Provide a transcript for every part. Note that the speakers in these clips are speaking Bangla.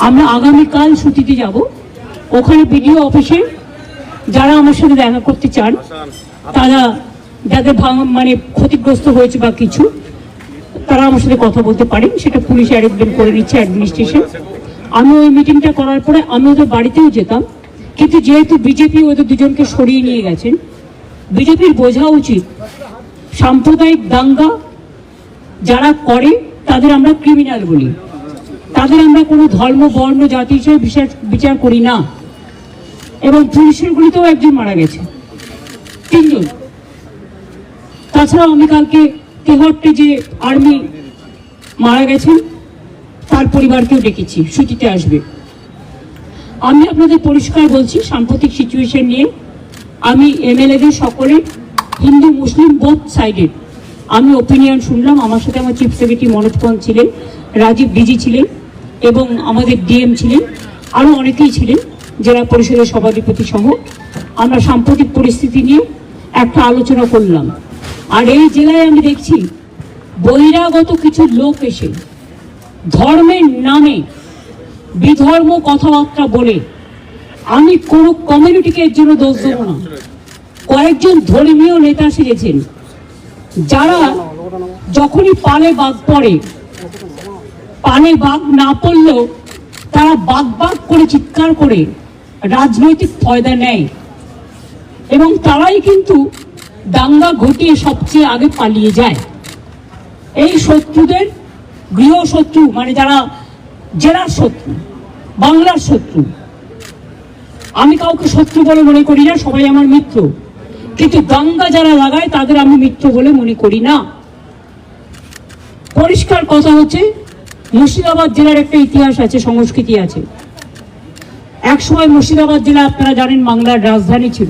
আমরা আগামীকাল ছুটিতে যাব, ওখানে বিডিও অফিসে যারা আমার সাথে দেখা করতে চান, তারা যাদের মানে ক্ষতিগ্রস্ত হয়েছে বা কিছু, তারা আমার সাথে কথা বলতে পারেন। সেটা পুলিশ অ্যারেঞ্জমেন্ট করে নিচ্ছে, অ্যাডমিনিস্ট্রেশন। আমি ওই মিটিংটা করার পরে আমি ওদের বাড়িতেও যেতাম, কিন্তু যেহেতু বিজেপি ওদের দুজনকে সরিয়ে নিয়ে গেছেন, বিজেপির বোঝা উচিত সাম্প্রদায়িক দাঙ্গা যারা করে তাদের আমরা ক্রিমিনাল বলি, তাদের আমরা কোনো ধর্ম বর্ণ জাতি হিসেবে বিচার করি না। এবং পুলিশের গুলিতেও একজন মারা গেছে, 3 জন। তাছাড়াও আমি কালকে তেহট্টে যে আর্মি মারা গেছেন তার পরিবারকেও ডেকেছি, ছুটিতে আসবে। আমি আপনাদের পরিষ্কার বলছি, সাম্প্রতিক সিচুয়েশন নিয়ে আমি এমএলএদের সকলে, হিন্দু মুসলিম বোথ সাইডের, আমি ওপিনিয়ন শুনলাম। আমার সাথে আমার চিফ সেক্রেটারি মনোজ পন্ত ছিলেন, রাজীব ডিজি ছিলেন এবং আমাদের ডিএম ছিলেন, আরও অনেকেই ছিলেন, জেলা পরিষদের সভাধিপতি সহ। আমরা সাম্প্রতিক পরিস্থিতি নিয়ে একটা আলোচনা করলাম। আর এই জেলায় আমি দেখছি বহিরাগত কিছু লোক এসে ধর্মের নামে বিধর্ম কথাবার্তা বলে, আমি কোনো কমিউনিটিকে এর জন্য দোষ দেব না। কয়েকজন ধর্মীয় নেতা সেজেছেন, যারা যখনই পালে বাঘ পড়ে, পালে বাঘ না পড়লেও তারা বাঘ বাঘ করে চিৎকার করে রাজনৈতিক ফয়দা নেয়, এবং তারাই কিন্তু দাঙ্গা ঘটিয়ে সবচেয়ে আগে পালিয়ে যায়। এই শত্রুদের গৃহশত্রু, মানে যারা জেলার শত্রু, বাংলার শত্রু, আমি কাউকে শত্রু বলে মনে করি না, সবাই আমার মিত্র, কিন্তু দাঙ্গা যারা লাগায় তাদের আমি মিত্র বলে মনে করি না। পরিষ্কার কথা হচ্ছে, মুর্শিদাবাদ জেলার একটা ইতিহাস আছে, সংস্কৃতি আছে। একসময় মুর্শিদাবাদ জেলা, আপনারা জানেন, বাংলার রাজধানী ছিল।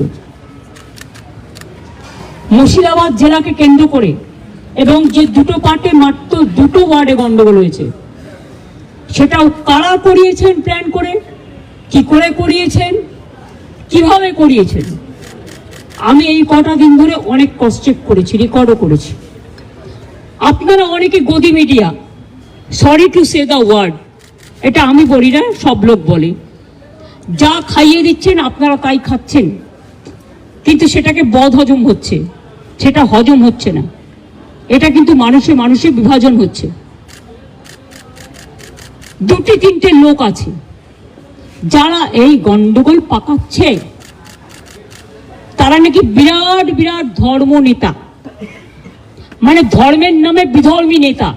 মুর্শিদাবাদ জেলাকে কেন্দ্র করে এবং যে দুটো পার্টে মাত্র 2টো ওয়ার্ডে গন্ডগোল হয়েছে, সেটাও কারা করিয়েছেন, প্ল্যান করে, কি করে করিয়েছেন, কিভাবে করিয়েছেন, আমি এই কটা দিন ধরে অনেক ক্রস চেক করেছি, রেকর্ডও করেছি। আপনারা অনেকে গদি media, sorry to say the word, এটা আমি বলি না, সব লোক বলে, যা খাইয়ে দিচ্ছেন আপনারা তাই খাচ্ছেন, কিন্তু সেটাকে বদ হজম হচ্ছে, সেটা হজম হচ্ছে না। এটা কিন্তু মানুষে মানুষে বিভাজন হচ্ছে। 2-3টে লোক আছে যারা এই গন্ডগোল পাকাচ্ছে, তারা নাকি বিরাট বিরাট ধর্ম নেতা, মানে ধর্মের নামে বিধর্মী নেতা,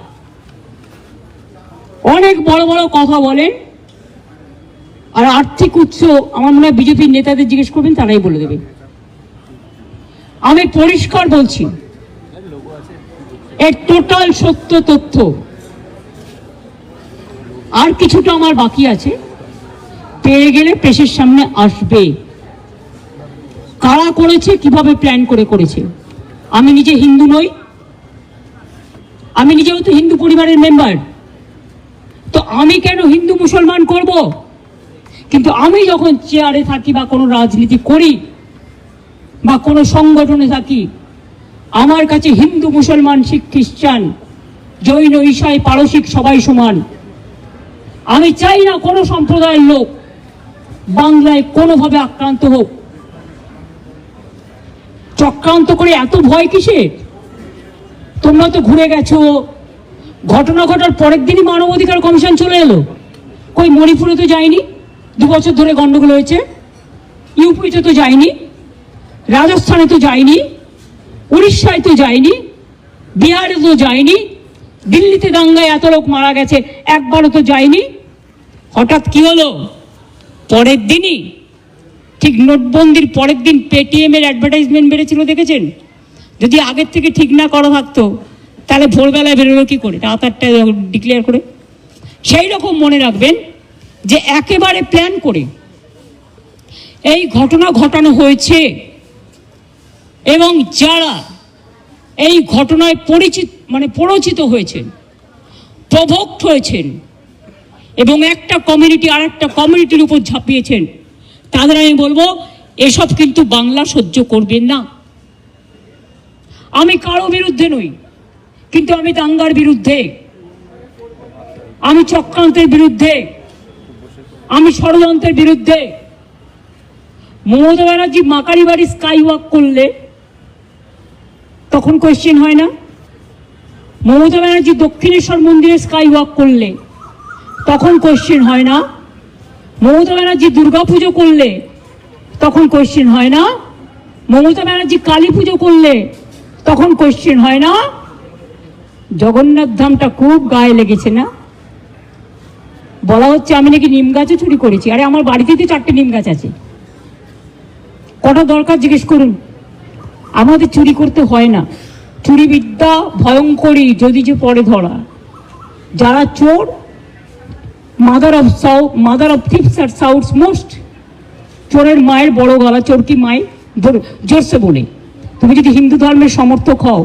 অনেক বড় বড় কথা বলেন। আর আর্থিক উৎস আমার মনে হয় বিজেপির নেতাদের জিজ্ঞেস করবেন, তারাই বলে দেবে। আমি পরিষ্কার বলছি, এর টোটাল সত্য তথ্য। আর কিছুটা আমার বাকি আছে, পেয়ে গেলে প্রেসের সামনে আসবে। কারা করেছে, কিভাবে প্ল্যান করে করেছে। আমি নিজে হিন্দু নই, আমি নিজেও তো হিন্দু পরিবারের মেম্বার, তো আমি কেন হিন্দু মুসলমান করব? কিন্তু আমি যখন চেয়ারে থাকি বা কোনো রাজনীতি করি বা কোনো সংগঠনে থাকি, আমার কাছে হিন্দু মুসলমান শিখ খ্রিস্টান জৈন ঈশাই পারসিক সবাই সমান। আমি চাই না কোনো সম্প্রদায়ের লোক বাংলায় কোনোভাবে আক্রান্ত হোক। চক্রান্ত করে এত ভয় কিসে? তোমরা তো ঘুরে গেছো, ঘটনা ঘটার পরের দিনই মানবাধিকার কমিশন চলে এলো। কই মণিপুরে তো যায়নি, 2 বছর ধরে গন্ডগোল হয়েছে। ইউপিতে তো যায়নি, রাজস্থানে তো যায়নি, উড়িষ্যায় তো যায়নি, বিহারে তো যায়নি, দিল্লিতে দাঙ্গায় এত লোক মারা গেছে, একবারও তো যায়নি। হঠাৎ কি হলো? পরের দিনই, ঠিক নোটবন্দির পরের দিন পেটিএম এর অ্যাডভার্টাইজমেন্ট বেড়েছিল, দেখেছেন? যদি আগের থেকে ঠিক না করা থাকতো তাহলে ভোরবেলায় বেরোলো কি করে, রাত 8টায় ডিক্লেয়ার করে। সেই রকম মনে রাখবেন যে একেবারে প্ল্যান করে এই ঘটনা ঘটানো হয়েছে, এবং যারা এই ঘটনায় পরিচিত হয়েছেন, প্রভোক্ট হয়েছেন এবং একটা কমিউনিটি আর একটা কমিউনিটির উপর ঝাঁপিয়েছেন, তাদের আমি বলবো এসব কিন্তু বাংলা সহ্য করবেন না। আমি কারো বিরুদ্ধে নই, কিন্তু আমি দাঙ্গার বিরুদ্ধে, আমি চক্রান্তের বিরুদ্ধে, আমি ষড়যন্ত্রের বিরুদ্ধে। মমতা ব্যানার্জি মাকারি বাড়ি স্কাই ওয়াক করলে তখন কোয়েশ্চেন হয় না? মমতা ব্যানার্জি দক্ষিণেশ্বর মন্দিরে স্কাই ওয়াক করলে তখন কোয়েশ্চেন হয় না? মমতা ব্যানার্জি দুর্গাপুজো করলে তখন কোয়েশ্চেন হয় না? মমতা ব্যানার্জি কালী পুজো করলে তখন কোয়েশ্চেন হয় না? জগন্নাথ ধামটা খুব গায়ে লেগেছে না? বলা হচ্ছে আমি নাকি নিম গাছও চুরি করেছি। আরে আমার বাড়িতে তো 4টে নিম গাছ আছে, কটা দরকার জিজ্ঞেস করুন। আমাদের চুরি করতে হয় না। চুরি বিদ্যা ভয়ঙ্করী যদি যে পরে ধরা। যারা চোর, মাদার অফ থিপস আর সাউথস মোস্ট। চোরের মায়ের বড় গলা, চোর কি মাই জোরসে বলে। তুমি যদি হিন্দু ধর্মের সমর্থক হও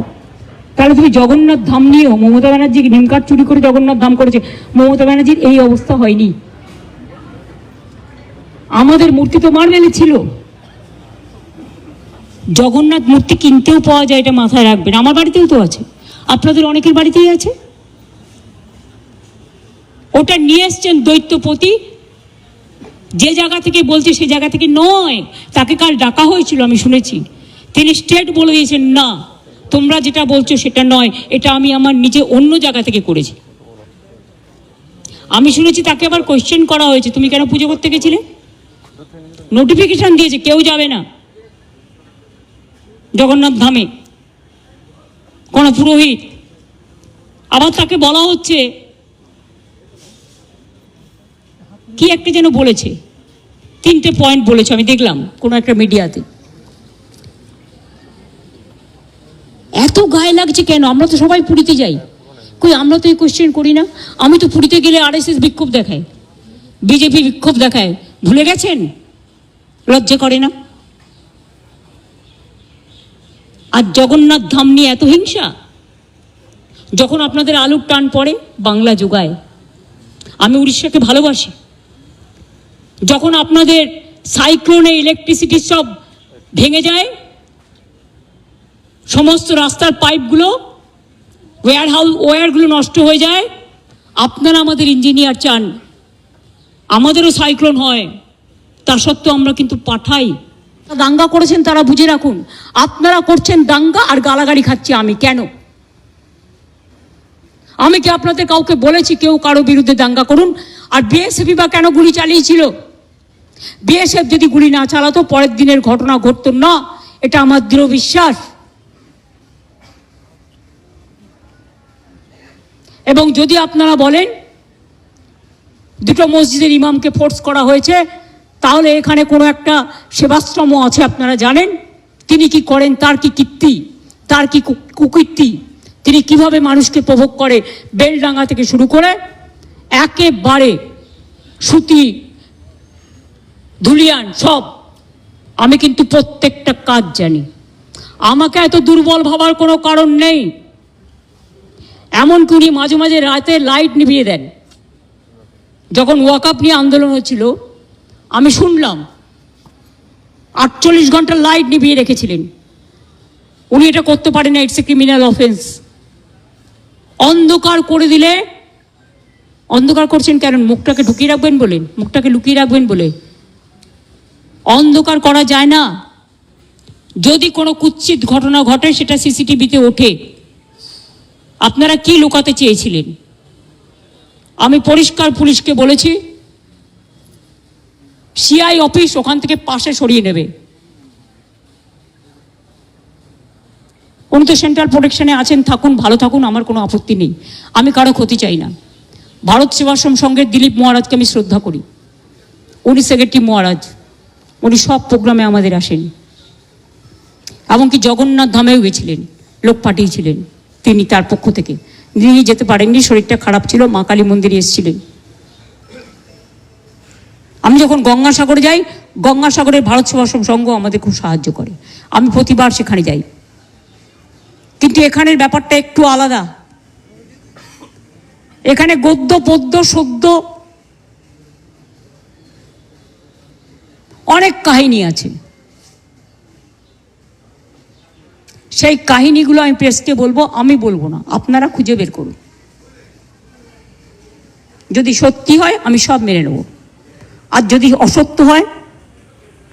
তাহলে তুমি জগন্নাথ ধাম নিয়েও, মমতা ব্যানার্জি নিমকাঠ চুরি করে জগন্নাথ ধাম করেছে, মমতা ব্যানার্জির এই অবস্থা হয়নি। আমাদের মূর্তি তো মার্বেলে ছিল। জগন্নাথ মূর্তি কিনতেও পাওয়া যায়, এটা মাথায় রাখবেন। আমার বাড়িতেও তো আছে, আপনাদের অনেকের বাড়িতেই আছে। ওটা নিয়ে এসছেন দৈত্যপতি, যে জায়গা থেকে বলছে সে জায়গা থেকে নয়। তাকে কাল ডাকা হয়েছিল, আমি শুনেছি। তিনি স্ট্রেট বলে দিয়েছেন, না তোমরা যেটা বলছো সেটা নয়, এটা আমি আমার নিজে অন্য জায়গা থেকে করেছি। আমি শুনেছি তাকে আবার কোয়েশ্চেন করা হয়েছে, তুমি কেন পুজো করতে গেছিলে? নোটিফিকেশন দিয়েছে কেউ যাবে না জগন্নাথ ধামে, কোন পুরোহিত। আবার তাকে বলা হচ্ছে কি একটা যেন বলেছে, 3টে পয়েন্ট বলেছে, আমি দেখলাম কোনো একটা মিডিয়াতে। এত গায়ে লাগছে কেন? আমরা তো সবাই পুরীতে যাই, কই আমরা তো এই কোয়েশ্চেন করি না? আমি তো পুরীতে গেলে RSS বিক্ষোভ দেখায়, বিজেপি বিক্ষোভ দেখায়, ভুলে গেছেন? লজ্জা করে না? আর জগন্নাথ ধাম নিয়ে এত হিংসা। যখন আপনাদের আলুর টান পড়ে বাংলা যোগায়। আমি উড়িষ্যাকে ভালোবাসি। যখন আপনাদের সাইক্লোনে ইলেকট্রিসিটি সব ভেঙে যায়, সমস্ত রাস্তার পাইপগুলো, ওয়্যারগুলো নষ্ট হয়ে যায়, আপনারা আমাদের ইঞ্জিনিয়ার চান আমাদেরও সাইক্লোন হয়, তা সত্ত্বেও আমরা কিন্তু পাঠাই। দাঙ্গা করেছেন তারা বুঝে রাখুন, আপনারা করছেন দাঙ্গা আর গালাগালি খাচ্ছি আমি। কেন? আমি কি আপনাদের কাউকে বলেছি কেউ কারো বিরুদ্ধে দাঙ্গা করুন? আর বিএসএফ বা কেন গুলি চালিয়েছিল? বিএসএফ যদি গুলি না চালাতো পরের দিনের ঘটনা ঘটতো না, এটা আমার দৃঢ় বিশ্বাস। এবং যদি আপনারা বলেন 2টো মসজিদের ইমামকে ফোর্স করা হয়েছে, তাহলে এখানে কোনো একটা সেবাশ্রম আছে, আপনারা জানেন তিনি কি করেন, তার কি কীর্তি, তার কি কুকীর্তি, তিনি কিভাবে মানুষকে প্রভোগ করে, বেলডাঙ্গা থেকে শুরু করে একেবারে সুতি ধুলিয়ান সব। আমি কিন্তু প্রত্যেকটা কাজ জানি। আমাকে এত দুর্বল ভাবার কোনো কারণ নেই। এমনকি উনি মাঝে মাঝে রাতে লাইট নিভিয়ে দেন। যখন ওয়াকআপ নিয়ে আন্দোলন হচ্ছিল আমি শুনলাম 48 ঘন্টা লাইট নিভিয়ে রেখেছিলেন। উনি এটা করতে পারেন না, ইটস এ ক্রিমিনাল অফেন্স। অন্ধকার করে দিলে, অন্ধকার করছেন কেন? মুখটাকে ঢুকিয়ে রাখবেন বলে, মুখটাকে লুকিয়ে রাখবেন বলে? অন্ধকার করা যায় না। যদি কোনো কুৎসিত ঘটনা ঘটে সেটা সিসিটিভিতে ওঠে। আপনারা কি লুকাতে চেয়েছিলেন? আমি পরিষ্কার পুলিশকে বলেছি সিআই অফিস ওখান থেকে পাশে সরিয়ে নেবে। উনি তো সেন্ট্রাল প্রোটেকশনে আছেন, থাকুন, ভালো থাকুন, আমার কোনো আপত্তি নেই। আমি কারো ক্ষতি চাই না। ভারত সেবাশ্রম সংঘের দিলীপ মহারাজকে আমি শ্রদ্ধা করি। উনি সেক্রেটারি মহারাজ, উনি সব প্রোগ্রামে আমাদের আসেন। এমনকি জগন্নাথ ধামেও গেছিলেন, লোক পাঠিয়েছিলেন তিনি তার পক্ষ থেকে। তিনি যেতে পারেননি, শরীরটা খারাপ ছিল, মা কালী মন্দিরে এসেছিলেন। আমি যখন গঙ্গাসাগরে যাই, গঙ্গাসাগরের ভারত সেবাশ্রম সংঘ আমাদের খুব সাহায্য করে, আমি প্রতিবার সেখানে যাই। কিন্তু এখানের ব্যাপারটা একটু আলাদা। এখানে গদ্য পদ্য সদ্য অনেক কাহিনী আছে। সেই কাহিনীগুলো আমি প্রেসকে বলবো, আমি বলবো না, আপনারা খুঁজে বের করুন। যদি সত্যি হয় আমি সব মেনে নেব। আর যদি অসত্য হয়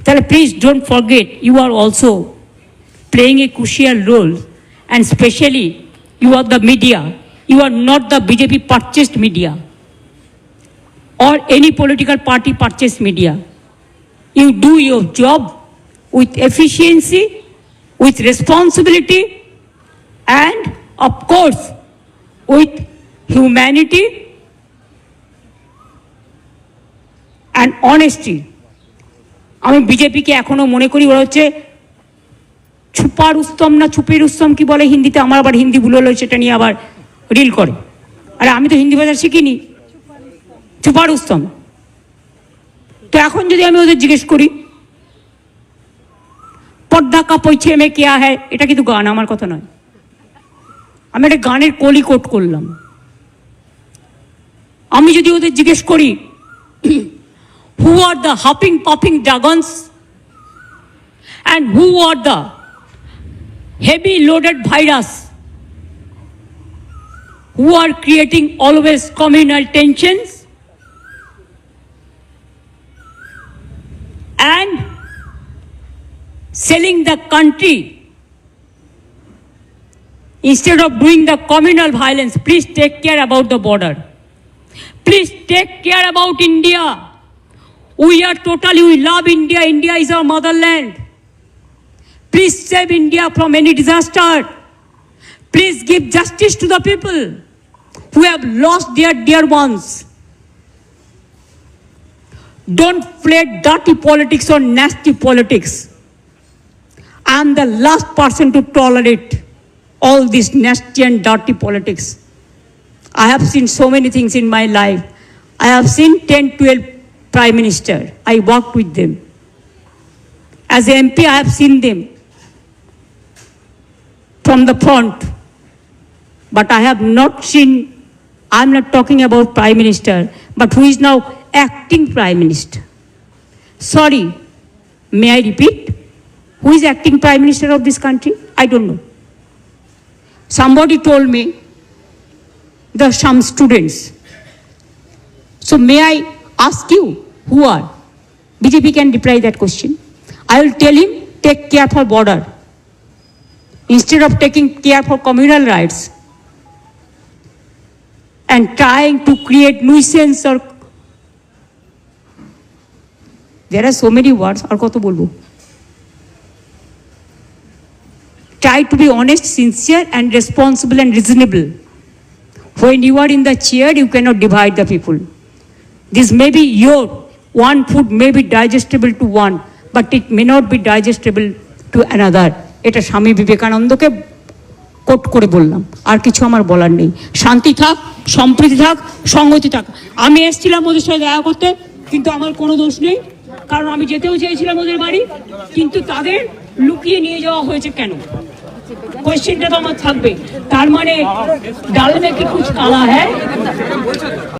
তাহলে please don't forget you are also playing a crucial role, and specially you are the media. You are not the BJP purchased media or any political party purchased media. You do your job with efficiency, with responsibility, and of course with humanity and honesty. আমি বিজেপিকে এখনো মনে করি ওরা হচ্ছে ছুপা রুস্তম না ছুপি রুস্তম কি বলে হিন্দিতে, আমার আবার হিন্দি ভুল হলো, সেটা নিয়ে আবার রিল করে। আরে আমি তো হিন্দি ভাষা শিখিনি, ছুপা রুস্তম। তো এখন যদি আমি ওদের জিজ্ঞেস করি পর্দা কা পৌঁছে মে কেয়া হ্যায়, এটা কিন্তু গান, আমার কথা নয়, আমি একটা গানের কলি কোট করলাম। আমি যদি ওদের জিজ্ঞেস করি who are the hopping popping dragons and who are the heavy loaded virus who are creating always communal tensions and selling the country instead of doing the communal violence. Please take care about the border. Please take care about India. We love India. India is our motherland. Please save India from any disaster. Please give justice to the people who have lost their dear ones. Don't play dirty politics or nasty politics. I am the last person to tolerate all this nasty and dirty politics. I have seen so many things in my life. I have seen 10-12 Prime Minister. I worked with them. As a MP, I have seen them from the front. But I have not seen, I'm not talking about Prime Minister, but who is now acting Prime Minister. Sorry, may I repeat? Who is acting Prime Minister of this country? I don't know. Somebody told me there are some students. So may I ask you, who are? BJP can reply that question. I will tell him, take care for border. Instead of taking care for communal rights and trying to create nuisance or there are so many words, or koto bolbo. Try to be honest, sincere and responsible and reasonable. When you are in the chair, you cannot divide the people. This may be your one food may be digestible to one, but it may not be digestible to another. এটা স্বামী বিবেকানন্দকে কোট করে বললাম, আর কিছু আমার বলার নেই। শান্তি থাক, সম্প্রীতি থাক, সংহতি থাক। আমি এসেছিলাম ওদের সাথে দেখা করতে, কিন্তু আমার কোনো দোষ নেই, কারণ আমি যেতেও চেয়েছিলাম ওদের বাড়ি, কিন্তু তাদের লুকিয়ে নিয়ে যাওয়া হয়েছে কেন? কোয়েশ্চেনটা তো আমার থাকবে। তার মানে ডাল মে কি কুছ কালা হ্যায়।